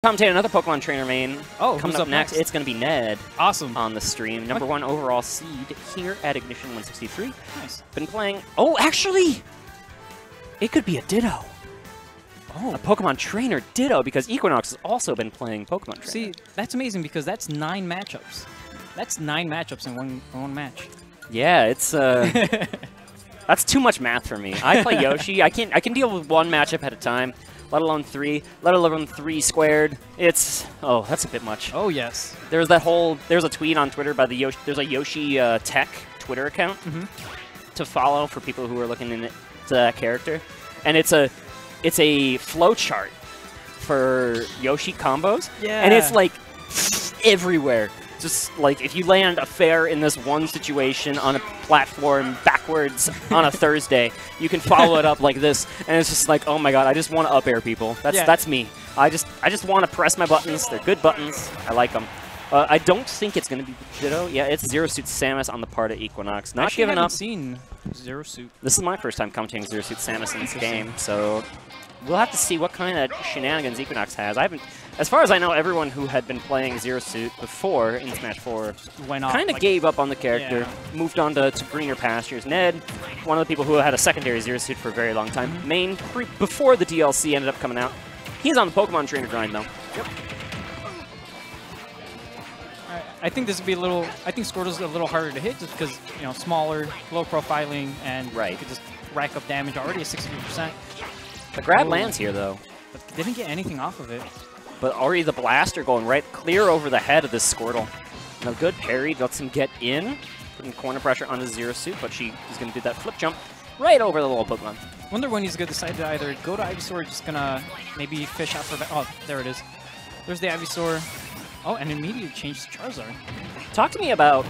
Commentate another Pokemon Trainer main. Oh, coming who's up next? It's going to be Ned. Awesome. On the stream. Number 1 overall seed here at Ignition 163. Nice. Been playing. Oh, actually, it could be a Ditto. Oh, a Pokemon Trainer Ditto, because Equinox has also been playing Pokemon Trainer. See, that's amazing because that's 9 matchups. That's 9 matchups in one match. Yeah, it's that's too much math for me. I play Yoshi. I can deal with 1 matchup at a time. Let alone 3, let alone 3 squared. It's, oh, that's a bit much. Oh, yes. There's a tweet on Twitter by the Yoshi, there's a Yoshi Tech Twitter account to follow for people who are looking into that character. And it's a flow chart for Yoshi combos. Yeah. And it's like everywhere. Just like if you land a fair in this one situation on a platform backwards on a Thursday, you can follow it up like this, and it's just like, oh my god, I just want to up air people. That's me. I just want to press my buttons. They're good buttons. I like them. I don't think it's going to be Ditto. Yeah, it's Zero Suit Samus on the part of Equinox. Not giving up. Seen Zero Suit. This is my first time commentating Zero Suit Samus in this game, so we'll have to see what kind of shenanigans Equinox has. I haven't. As far as I know, everyone who had been playing Zero Suit before in Smash 4 kind of gave up on the character, moved on to greener pastures. Ned, one of the people who had a secondary Zero Suit for a very long time, main before the DLC ended up coming out. He's on the Pokemon Trainer grind, though. Yep. I think this would be a little. I think Squirtle's a little harder to hit just because, you know, smaller, low profiling, and you could just rack up damage already at 60%. The grab lands here, though. But didn't get anything off of it. But already the blaster going right clear over the head of this Squirtle. No good parry, lets him get in, putting corner pressure on his Zero Suit, but she is going to do that flip jump right over the little Pokemon. Wonder when he's going to decide to either go to Ivysaur or just going to maybe fish out for... Oh, there it is. There's the Ivysaur. Oh, and immediately changed to Charizard. Talk to me about...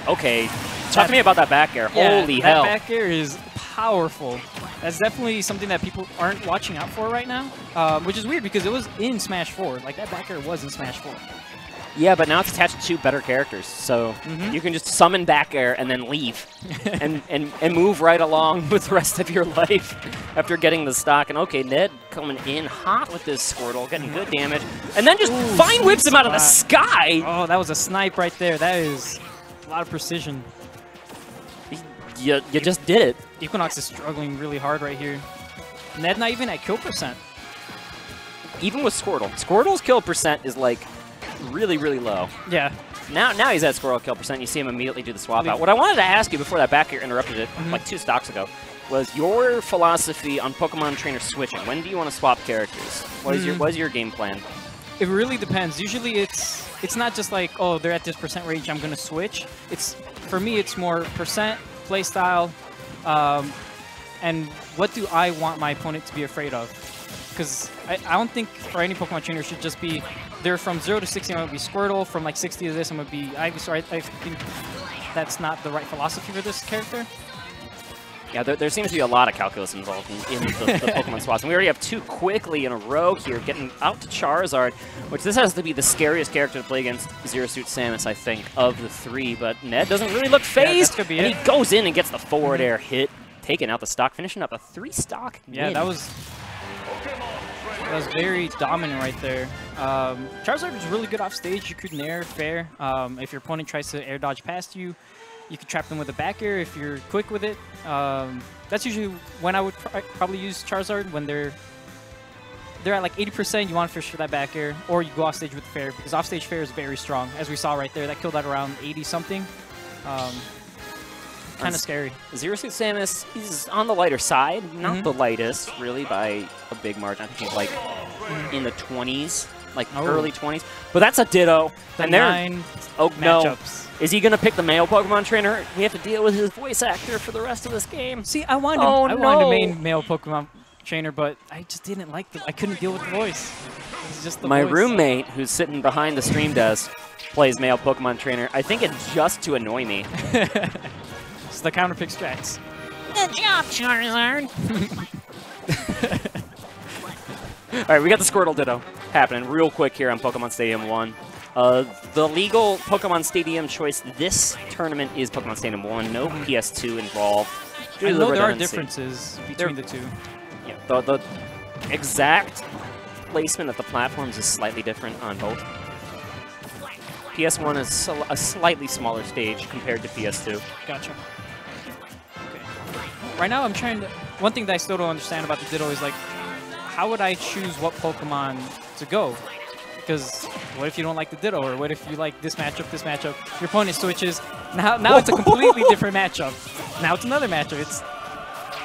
Okay, talk to me about that back air. Yeah, Holy hell. That back air is powerful. That's definitely something that people aren't watching out for right now, which is weird because it was in Smash 4. Like, that back air was in Smash 4. Yeah, but now it's attached to 2 better characters, so you can just summon back air and then leave and move right along with the rest of your life after getting the stock. And okay, Ned coming in hot with this Squirtle, getting good damage, and then just Vine whips him out of the sky! Oh, that was a snipe right there. That is a lot of precision. You just did it. Equinox is struggling really hard right here. Ned not even at kill percent. Even with Squirtle. Squirtle's kill percent is like really, really low. Yeah. Now he's at Squirtle kill percent. You see him immediately do the swap out. What I wanted to ask you before that back here interrupted it, like 2 stocks ago, was your philosophy on Pokemon Trainer switching. When do you want to swap characters? What is your game plan? It really depends. Usually it's not just like, oh, they're at this percent range, I'm going to switch. For me, it's more percent, play style, and what do I want my opponent to be afraid of? Because I don't think for any Pokemon trainer should just be, they're from 0 to 60, I'm going to be Squirtle, from like 60 to this, I'm going to be Ivysaur. I think that's not the right philosophy for this character. Yeah, there seems to be a lot of calculus involved in the Pokemon swaps. And we already have 2 quickly in a row here, getting out to Charizard, which this has to be the scariest character to play against Zero Suit Samus, I think, of the 3. But Ned doesn't really look phased, and he goes in and gets the forward air hit, taking out the stock, finishing up a 3-stock Yeah, win. that was very dominant right there. Charizard is really good off stage. You could nair fair. If your opponent tries to air dodge past you, you can trap them with a back air if you're quick with it. That's usually when I would probably use Charizard, when they're at like 80%, you want to fish for that back air, or you go off stage with fair, because off stage fair is very strong. As we saw right there, that killed at around 80-something. Kind of scary. Zero Suit Samus is on the lighter side, not the lightest, really, by a big margin. I think he's like in the 20s, like early 20s. But that's a Ditto. And 9 matchups. Is he going to pick the male Pokemon trainer? We have to deal with his voice actor for the rest of this game. See, I wanted a main male Pokemon trainer, but I just didn't like I couldn't deal with the voice. It's just the My voice. roommate, who's sitting behind the stream desk, plays male Pokemon trainer. I think it's just to annoy me. It's the counterpick strats. Good job, Charizard. All right, we got the Squirtle Ditto happening real quick here on Pokemon Stadium 1. The legal Pokemon Stadium choice this tournament is Pokemon Stadium 1. No PS2 involved. I know there are differences between the two. Yeah, the exact placement of the platforms is slightly different on both. PS1 is a slightly smaller stage compared to PS2. Gotcha. Okay. Right now, I'm trying to... One thing that I still don't understand about the Ditto is, like, how would I choose what Pokemon to go? Because what if you don't like the Ditto, or what if you like this matchup, your opponent switches, now it's a completely different matchup. Now it's another matchup.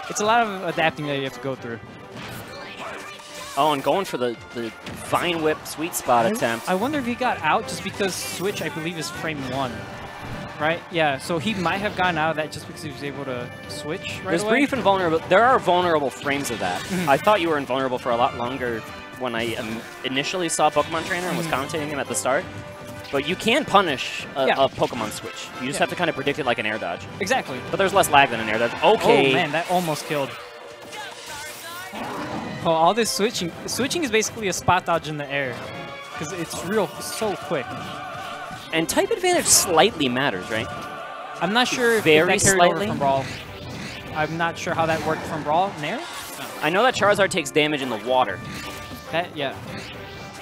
It's a lot of adapting that you have to go through. Oh, and going for the Vine Whip Sweet Spot attempt. I wonder if he got out just because Switch, I believe, is frame 1. Right? Yeah, so he might have gotten out of that just because he was able to switch right There's away. brief and vulnerable. There are vulnerable frames of that. I thought you were invulnerable for a lot longer when I initially saw Pokemon Trainer and was commentating him at the start. But you can punish a Pokemon switch. You just have to kind of predict it like an air dodge. Exactly. But there's less lag than an air dodge. Okay. Oh, man, that almost killed. Oh, all this switching. Switching is basically a spot dodge in the air. Because it's so quick. And type advantage slightly matters, right? I'm not sure if Very that carried slightly. over from Brawl. I'm not sure how that worked from Brawl. Nair? I know that Charizard takes damage in the water. That, yeah.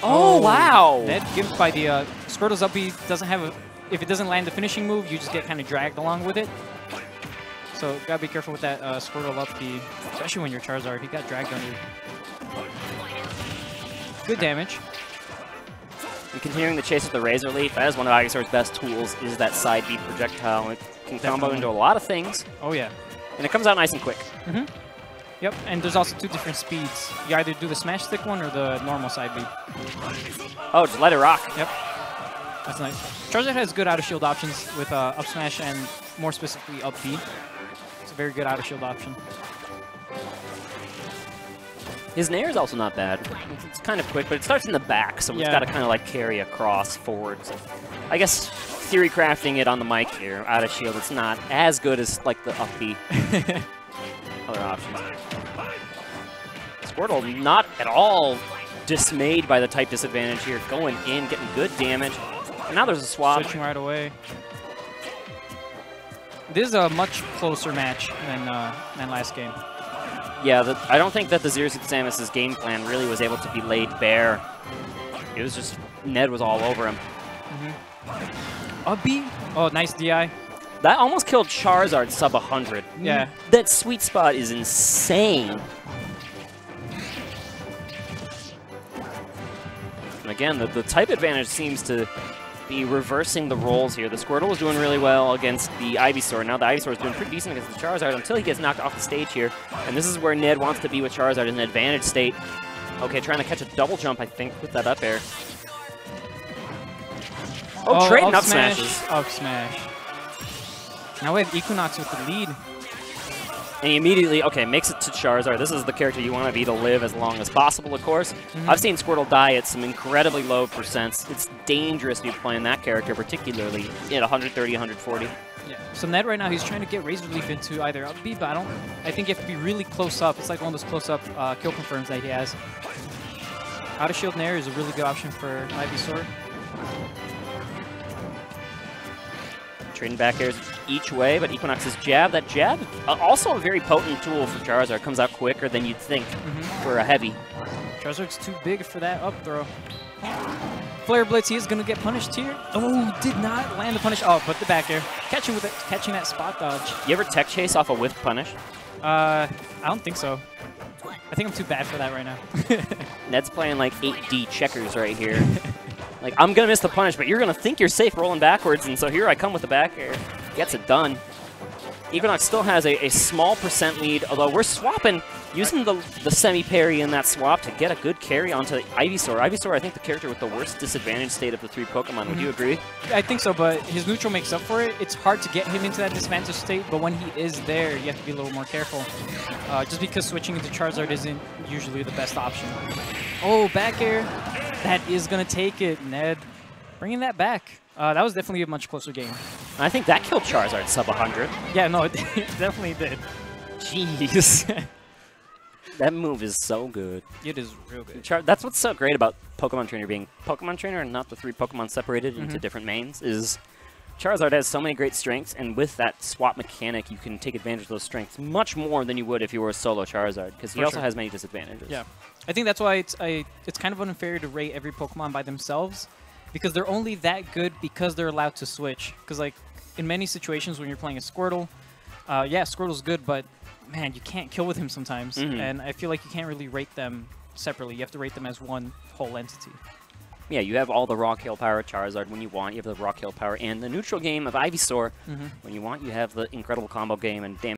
Oh, wow! That gives by the Squirtle's up B doesn't have a... If it doesn't land the finishing move, you just get kind of dragged along with it. So gotta be careful with that Squirtle up B, especially when you're Charizard. He got dragged under. Good damage. And continuing the chase with the Razor Leaf, that is one of Ivysaur's best tools, is that side B projectile. It can combo into a lot of things. Oh, yeah. And it comes out nice and quick. Yep, and there's also 2 different speeds. You either do the Smash Stick one or the normal side B. Oh, just let it rock. Yep. That's nice. Charizard has good out-of-shield options with up smash and more specifically up B. It's a very good out-of-shield option. His Nair is also not bad. It's kind of quick, but it starts in the back, so it's got to kind of like carry across forwards. I guess theory crafting it on the mic here, out of shield, it's not as good as like the up B. Other options. Squirtle not at all dismayed by the type disadvantage here, going in, getting good damage. And now there's a swap. Switching right away. This is a much closer match than last game. Yeah, I don't think that the 06 Samus' game plan really was able to be laid bare. It was just, Ned was all over him. Up B? Oh, nice DI. That almost killed Charizard sub 100. Yeah. That sweet spot is insane. And again, the type advantage seems to be reversing the roles here. The Squirtle was doing really well against the Ivysaur. Now the Ivysaur is doing pretty decent against the Charizard until he gets knocked off the stage here. And this is where Ned wants to be with Charizard in an advantage state. Okay, trying to catch a double jump, I think, with that up air. Oh, trading up smashes. Up smash. Now we have Equinox with the lead. And he immediately, okay, makes it to Charizard. This is the character you want to be to live as long as possible, of course. I've seen Squirtle die at some incredibly low percents. It's dangerous to be playing that character, particularly at 130, 140. Yeah. So Ned right now, he's trying to get Razor Leaf into either up B, but I think you have to be really close up. It's like one of those close-up kill confirms that he has. Out of shield Nair is a really good option for Ivysaur. Trading back airs each way, but Equinox's jab, that jab, also a very potent tool for Charizard. Comes out quicker than you'd think for a heavy. Charizard's too big for that up throw. Flare Blitz, he is going to get punished here. Oh, did not land the punish. Oh, but the back air. Catching that spot dodge. You ever tech chase off a whiff punish? I don't think so. I think I'm too bad for that right now. Ned's playing like 8D checkers right here. Like, I'm going to miss the punish, but you're going to think you're safe rolling backwards, and so here I come with the back air. Gets it done. Equinox still has a small percent lead, although we're swapping, using the semi-parry in that swap to get a good carry onto Ivysaur. Ivysaur, I think, the character with the worst disadvantage state of the 3 Pokemon. Would you agree? I think so, but his neutral makes up for it. It's hard to get him into that disadvantage state, but when he is there, you have to be a little more careful. Just because switching into Charizard isn't usually the best option. Oh, back air. That is going to take it, Ned. Bringing that back. That was definitely a much closer game. I think that killed Charizard sub 100. Yeah, no, it definitely did. Jeez. That move is so good. It is real good. That's what's so great about Pokemon Trainer being Pokemon Trainer and not the 3 Pokemon separated into different mains, is Charizard has so many great strengths, and with that swap mechanic, you can take advantage of those strengths much more than you would if you were a solo Charizard, because he also has many disadvantages. Yeah. I think that's why it's kind of unfair to rate every Pokemon by themselves, because they're only that good because they're allowed to switch. Because like in many situations when you're playing a Squirtle, yeah, Squirtle's good, but man, you can't kill with him sometimes. And I feel like you can't really rate them separately. You have to rate them as one whole entity. Yeah, you have all the Rock Hill power Charizard when you want. You have the Rock Hill power and the neutral game of Ivysaur when you want. You have the incredible combo game and damn